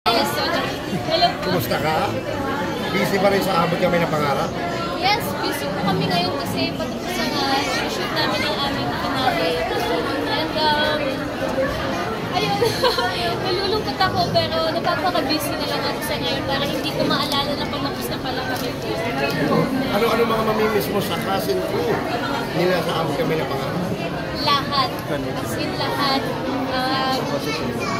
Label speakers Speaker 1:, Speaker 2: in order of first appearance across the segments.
Speaker 1: Hello po.
Speaker 2: Kumusta ka? Busy pa rin sa abot kami na pangarap?
Speaker 1: Yes, busy po kami ngayon kasi patapos na shoot namin ang aming finale. And ayun, nalulungkot ako pero napapaka-busy na lang ako sa ngayon para hindi ko maalala na patapos na pala kami.
Speaker 2: Ano mga mamimiss mo sa cousin ko nila sa abot kami na pangarap?
Speaker 1: Lahat. As in lahat.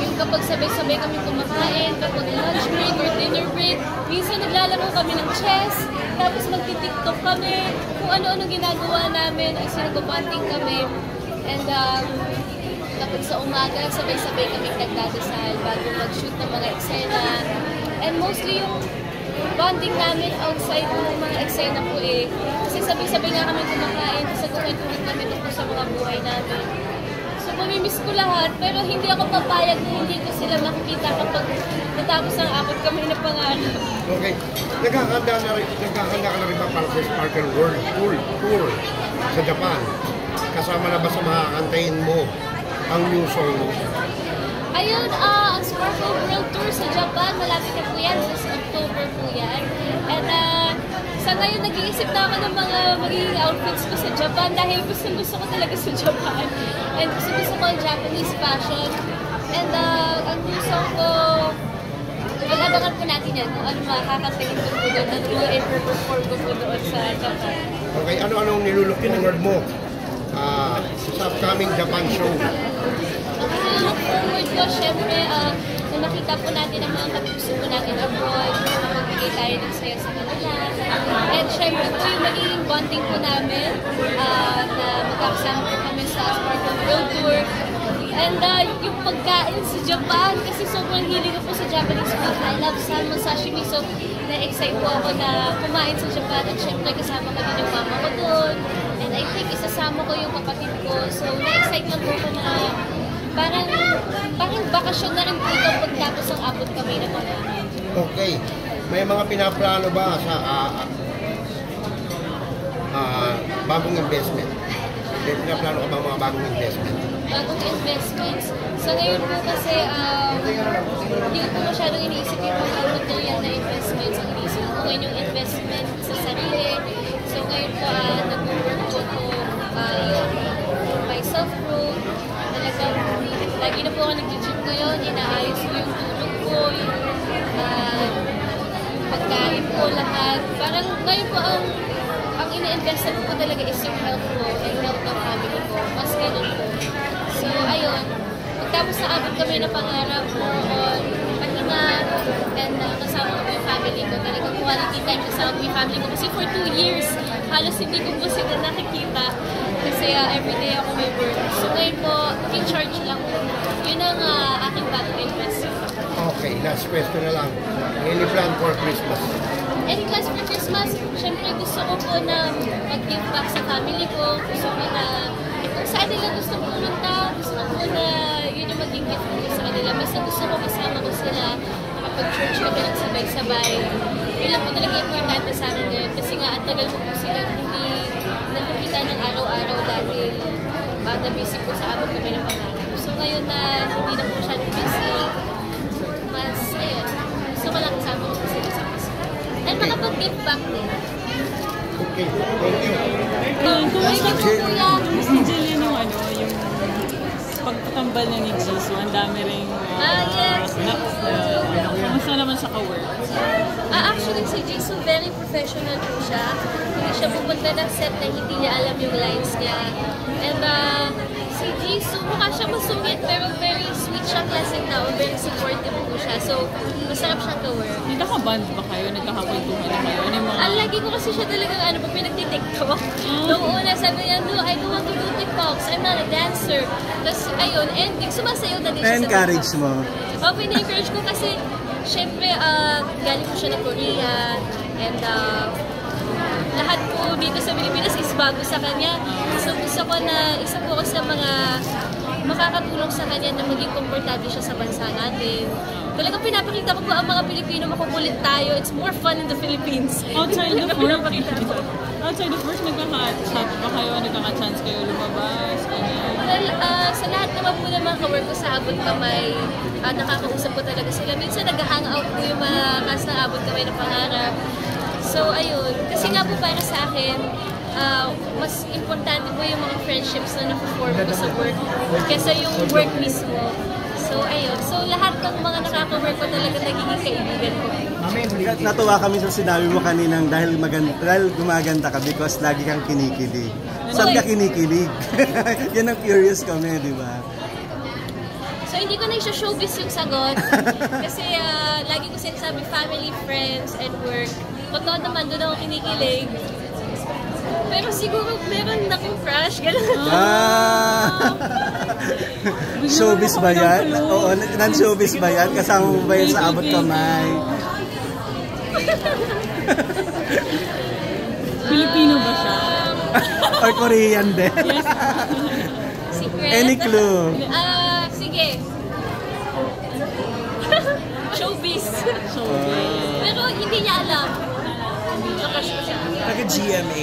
Speaker 1: Yung kapag sabay-sabay kami kumakain, kapag lunch break or dinner break, minsan naglalaro kami ng chess, tapos magti-tiktok kami, kung ano-ano ginagawa namin, ay sinagabanding kami. And kapag sa umaga, sabay-sabay kami nagdadasal bago mag-shoot ng mga eksena. And mostly yung bonding namin outside ng mga eksena po kasi sabay-sabay nga kami kumakain, kasi kuwentuhan kami tungkol sa mga buhay namin. So, mamimiss ko lahat, pero hindi ako papayag na hindi ko sila makikita kapag natapos ang abot kami na pangarap.
Speaker 2: Okay. Naghahanda ka na rin ba para sa Sparkle World Tour sa Japan? Kasama na ba sa mga kantahin mo ang new song mo?
Speaker 1: Ayun, ang Sparkle World Tour sa Japan, malapit na po yan, sa October po yan. And sa ngayon, nag-iisip na ako ng mga magiging outfits ko sa Japan dahil gusto ko talaga sa Japan. And gusto ko ang Japanese fashion. And ang gusto ko, mag-abangan po natin yan kung ano makakatingin ko po doon at kung i-perform ko po doon sa Japan.
Speaker 2: Okay, ano-anong nilulook forward mo sa upcoming Japan show?
Speaker 1: Ang nilulook forward ko, syempre, na makita po natin ang mga kapuso po natin abroad, magbigay tayo ng saya sa kanila. And syempre po yung magiging bonding po namin na magkakasama po kami sa Sparkle World Tour. And yung pagkain sa Japan, kasi sobrang hilig ko po sa Japanese food. I love salmon sashimi, so na-excite po ako na kumain sa Japan. At syempre kasama kami ng mama ko doon. And I think isasama ko yung kapatid ko. So na-excite lang po ako na parang bakasyon na rin po ito pagtapos ang abot kami na pangarap.
Speaker 2: Okay. May mga pinaplano ba sa bagong investment? May pinaplano ka ba mga bagong investment?
Speaker 1: Bagong investments? Sa ngayon po kasi, hindi ko po masyadong iniisip yung mga material na investments. Ang iniisip ko ngayon yung investment sa sarili. So ngayon po, nag-work po ko yung my self-growth. Talagang, lagi na po ako nag-gym ngayon, inaayos ko yung tulog ko, yung pagkain ko, lahat. Parang ngayon po ang ina-invest ko talaga is yung health ko and health ng family ko. Mas ganun po. So, ayun. Pagtapos na abot kami na pangarap more on pahinga and kasama ko yung family ko. Talagang quality time kasama ko yung family ko. Kasi for 2 years, halos hindi ko po sila nakikita. Kasi everyday ako may work. So, ngayon po, in charge lang po. Yun ang aking bagong investment.
Speaker 2: Okay, last question na lang. Any plan for Christmas?
Speaker 1: Any plans for Christmas? Siyempre gusto ko po na mag-give back sa family ko. Gusto ko na kung saan nila gusto pumunta, gusto ko po na yun yung maging gift ko sa kanila. Basta gusto ko kasama ko sila, makapag-church kami ng sabay-sabay. Yun lang po talaga importante sa akin ngayon. Kasi nga, ang tagal ko po sila hindi nakikita ng araw-araw dahil na-busy po sa abot kami ng pangarap. So ngayon na hindi na po siya busy, mas, ayun, gusto ko lang kasama ko sila sa busy. And makapag-give back din.
Speaker 2: Okay, thank you.
Speaker 1: Thank you, Kuya.
Speaker 3: Si Jillian yung yung pagtatambal niya ni Jisoo, ang dami rin
Speaker 1: Yes.
Speaker 3: kamusta naman sa ka-work?
Speaker 1: Actually, si Jisoo, very professional po siya. Hindi siya pupunta ng set na hindi niya alam yung lines niya. And si Jisoo, mukha siya masungit pero very sweet siya, classic tao. Very supportive po siya. So, masarap siyang ka-work.
Speaker 3: Nagkaka-band ba kayo? Nagkakakwentuhan na kayo? Ano yung mga...
Speaker 1: Lagi ko kasi siya talagang pag pinagtitiktok. Noong una, sabi niya, no, I don't want to do TikToks. I'm not a dancer. Tapos, ayun, ending, sumasayaw na din siya sa
Speaker 4: Na-encourage mo?
Speaker 1: Pina-encourage ko kasi, syempre, galing ko siya ng Korea. And lahat po dito sa Pilipinas is bago sa kanya. So, gusto ko na isa po ako sa mga makakatulong sa kanya na maging komportable siya sa bansa natin. Talagang pinapakita ko po ang mga Pilipino, makukulit tayo. It's more fun in the Philippines.
Speaker 3: Outside the first, nagkaka-chat ba kayo? Nagkaka-chance kayo lumabas? Ganyan.
Speaker 1: Well, sa lahat naman po ng mga kawork ko sa Abot Kamay, nakakausap ko talaga sila. Minsan nag-hangout po yung mga cast ng Abot Kamay na Pangarap. So, ayun. Kasi nga po para sa akin, mas importante po yung mga friendships na na-perform ko sa work kesa yung work mismo. So, ayun. So, lahat ng mga nakaka-work ko talaga nagiging kaibigan ko.
Speaker 4: Natuwa kami sa sinabi mo kaninang dahil gumaganda ka because lagi kang kinikilig. Saan ka kinikilig? Yan ang curious kami, di ba?
Speaker 1: So, hindi ko na i-showbiz yung sagot. Kasi lagi ko sinasabi, family, friends, and work. Totoo naman, doon ako kinikilig. Pero siguro meron akong crush, gano'n.
Speaker 4: Showbiz ba yan? Oo, non-showbiz ba yan? Kasama mo ba yan sa Abot Kamay?
Speaker 3: Filipino ba siya?
Speaker 4: Or Korean din?
Speaker 3: Yes.
Speaker 1: Secret?
Speaker 4: Any clue?
Speaker 1: Sige. Showbiz. Pero hindi niya alam. Nakash ko siya.
Speaker 4: Taga-GMA.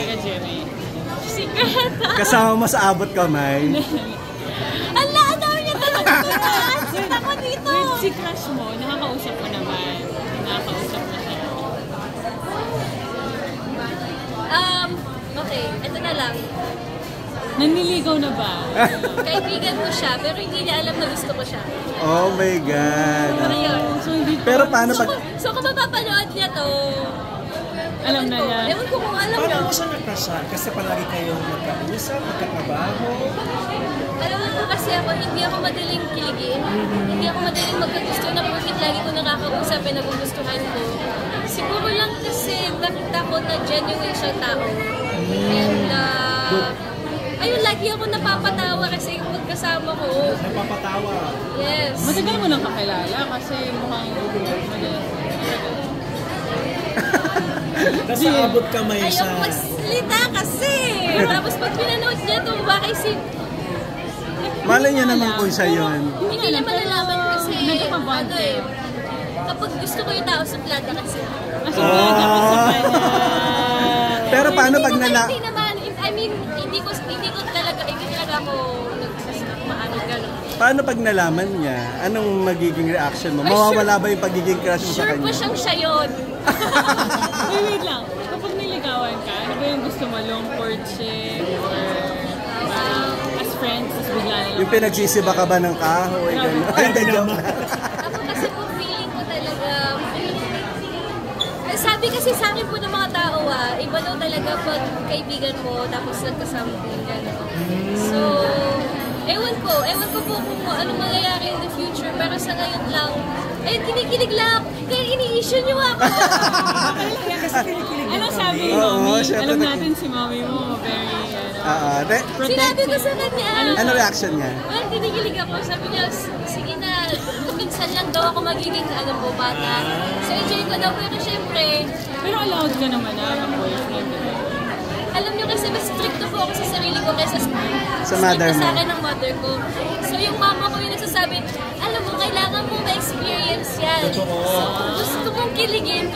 Speaker 1: Secret.
Speaker 4: Kasama mo sa Abot Kamay?
Speaker 1: Ala, ang dami niya talaga. Sit ako dito.
Speaker 3: Wait, si crush mo, nakakausap mo naman. Nakakausap na siya.
Speaker 1: Okay, ito na lang.
Speaker 3: Naniligaw na ba?
Speaker 1: Kaibigan ko siya, pero hindi niya alam na gusto ko siya.
Speaker 4: Oh my God.
Speaker 1: Pero yun.
Speaker 3: So, hindi
Speaker 4: Pero paano pag...
Speaker 1: So kung mapapanood niya to,
Speaker 3: alam na niya.
Speaker 1: ewan ko kung alam niya.
Speaker 5: Paano mo siya nakrasyan? Kasi palagi kayong magkausap, magkatrabaho.
Speaker 1: Alam mo po kasi ako, hindi ako madaling kiligin. Hindi ako madaling magkagusto na bakit lagi ko nakakausap na nagugustuhan ko. Siguro lang kasi nakita ko na genuine siyang tao. And ayun, lagi ako napapatawa kasi magkasama ko.
Speaker 5: Napapatawa.
Speaker 1: Yes.
Speaker 3: Matagal mo nang kakilala kasi mukhang
Speaker 5: Nasa Abot Kamay
Speaker 1: Ayaw
Speaker 5: siya.
Speaker 1: magsalita kasi. Tapos pag pinanood niya ito, baka isip,
Speaker 4: Malay niya naman kung siya yun.
Speaker 1: hindi niya malalaman kasi,
Speaker 3: nagkakabond kayo.
Speaker 1: kapag gusto ko yung tao, suplada kasi.
Speaker 3: Kasi dapat sa kanya.
Speaker 4: Pero paano pag
Speaker 1: Hindi naman, I mean, hindi talaga ako maano gano'n.
Speaker 4: Paano pag nalaman niya? Anong magiging reaction mo?
Speaker 1: Ay,
Speaker 4: Mawawala ba yung pagiging crush mo sa
Speaker 1: Sure
Speaker 4: kanya?
Speaker 1: po siyang siya yun.
Speaker 3: Wait lang. Kapag niligawan ka, ano ba yung gusto mo? Long courtship? Or as friends, as bigla na lang?
Speaker 4: Yung pinagsisiba ka ba ng kahoy? Gano'n? Ay, ganyan.
Speaker 1: Ako kasi po feeling ko talaga, sabi kasi sa akin po ng mga tao iba daw talaga pag kaibigan mo tapos nagkasama ko yung gano'n. So, ewan ko po kung anong mangyayari in the future, pero sa ngayon lang, kinikilig lang ako. Kaya ini-issue niyo ako.
Speaker 3: Anong sabi ni
Speaker 4: Oo,
Speaker 3: Mommy?
Speaker 4: syempre
Speaker 3: Alam natin si Mommy mo, very,
Speaker 1: Sinabi ko sa kanya.
Speaker 4: Ano reaction niya?
Speaker 1: Well, kinikilig ako. Sabi niya, sige na, minsan lang daw ako magiging bata. So, enjoy ko daw. Pero syempre,
Speaker 3: Pero allowed ka naman mag-boyfriend.
Speaker 1: alam niyo kasi mas stricto po ako sa sarili ko kaysa
Speaker 4: Sa mother
Speaker 1: stricto
Speaker 4: mo.
Speaker 1: sa akin ng mother ko. So, yung mama ko yung nagsasabi, alam mo, kailangan mo ma-experience yan. So, kung gusto mong kiligin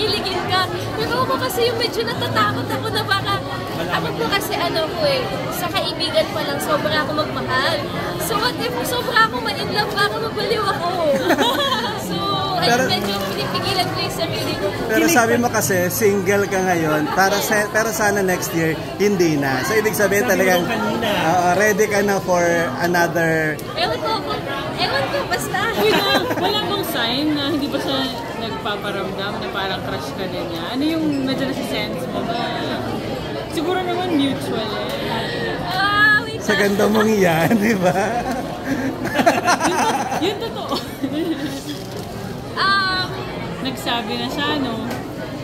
Speaker 1: ka. Pero ako kasi yung medyo natatakot ako na baka, ako po kasi sa kaibigan pa lang, sobra ako magmahal. So, what if sobra ako ma-inlove, baka mabaliw ako. So, medyo pinipigilan ko yung sarili ko.
Speaker 4: Pero sabi mo kasi, single ka ngayon, pero sana next year, hindi na. So, ibig sabihin talagang ready ka na for another...
Speaker 1: Ewan ko, basta.
Speaker 3: Wala bang sign na hindi ba siya nagpaparamdam na parang crush ka din niya? Ano yung medyo nasa-sense mo ba? Siguro naman mutual
Speaker 1: Wait
Speaker 4: Sa ganda mong yan, di ba?
Speaker 3: Yun totoo. Nagsabi na siya, no?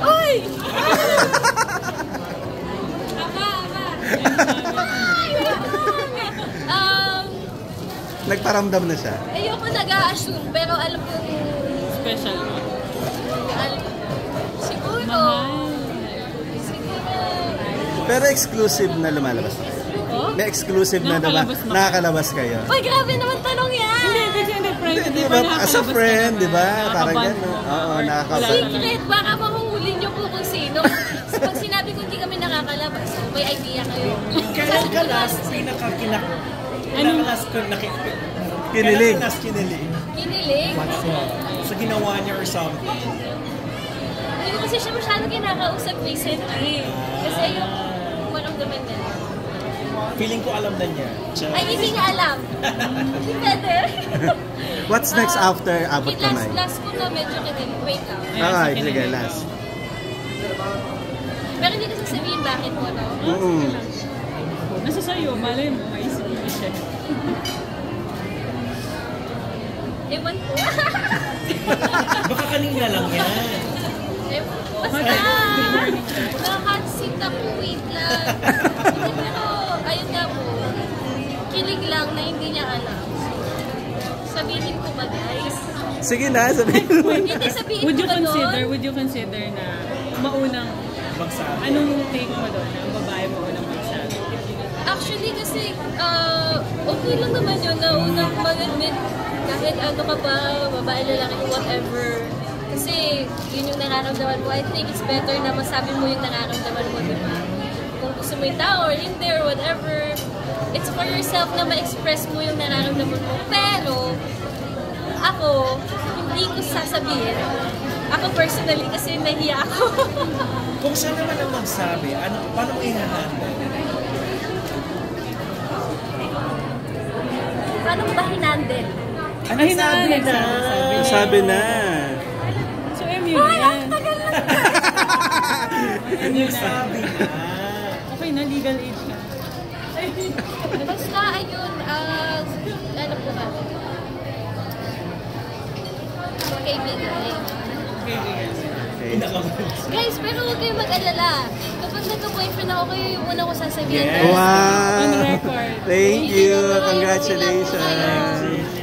Speaker 1: Uy! Aba.
Speaker 4: Nagparamdam na siya.
Speaker 1: Ayoko nag-a-assume, pero alam ko
Speaker 3: Special mo.
Speaker 1: siguro.
Speaker 3: Mahal.
Speaker 4: Pero exclusive na lumalabas.
Speaker 1: Oh?
Speaker 4: May exclusive na diba?
Speaker 3: Nakakalabas na.
Speaker 4: Nakakalabas kayo.
Speaker 1: Uy, grabe naman tanong yan!
Speaker 3: Hindi, friend.
Speaker 4: Di ba? As a friend, di ba? Parang gano'n. Oo, nakakabas.
Speaker 1: Secret, baka mahuhuli niyo po kung sino. Pag sinabi ko hindi kami nakakalabas, so may idea kayo.
Speaker 5: Kailan ka last Kailangan last ko
Speaker 4: Kinilig.
Speaker 5: last kinilig.
Speaker 1: Kinilig.
Speaker 5: Sa ginawa niya or something.
Speaker 1: Hindi ko kasi siya masyadong kinakausap recently. Kasi yung maramdaman niya.
Speaker 5: Feeling ko alam na niya.
Speaker 1: Ay, hindi niya alam. Hindi pwede.
Speaker 4: What's next after Abot Kamay?
Speaker 1: Last ko na medyo kinilig. Wait lang.
Speaker 4: Okay, sige, last.
Speaker 1: Pero hindi ko sasabihin bakit mo, no?
Speaker 3: Nasa sa'yo, malay mo, maisip mo siya.
Speaker 1: Ewan ko.
Speaker 5: Baka kanina lang yan.
Speaker 1: Ewan ko. Basta, na-hot seat ako, wait lang. Hindi, pero, ayun nga po, kilig lang na hindi niya alam. Sabihin ko ba, guys?
Speaker 4: Sige na, sabihin mo.
Speaker 1: Hindi, sabihin ko ba doon?
Speaker 3: Would you consider na maunang,
Speaker 5: Magsabi.
Speaker 3: anong take mo doon na ang babae maunang magsabi?
Speaker 1: Actually, kasi, okay lang naman yun na unang mag-admit kahit ano ka ba, babae, lalaki, whatever. Kasi, yun yung nararamdaman mo. I think it's better na masabi mo yung nararamdaman mo, di ba? Kung gusto mo yung tao or hindi or whatever, it's for yourself na ma-express mo yung nararamdaman mo. Pero, ako, hindi ko sasabihin. Ako personally, kasi nahiya ako.
Speaker 5: Kung saan naman ang magsabi, paano mo i-handle?
Speaker 1: Paano mo ba hinandle?
Speaker 5: Ano sabi na?
Speaker 4: Sabi na.
Speaker 3: So, MU na yan.
Speaker 5: Ano sabi na?
Speaker 3: Okay na, legal age na.
Speaker 1: Basta, ayun, ano po ba? Kaibigan. Guys, pero huwag kayong mag-alala. Kapag nagka-boyfriend ako, kayo yung una ko sasabihin.
Speaker 5: Yes.
Speaker 4: Wow!
Speaker 3: On record.
Speaker 4: Thank you!
Speaker 1: Sila po kayo.
Speaker 4: Congratulations!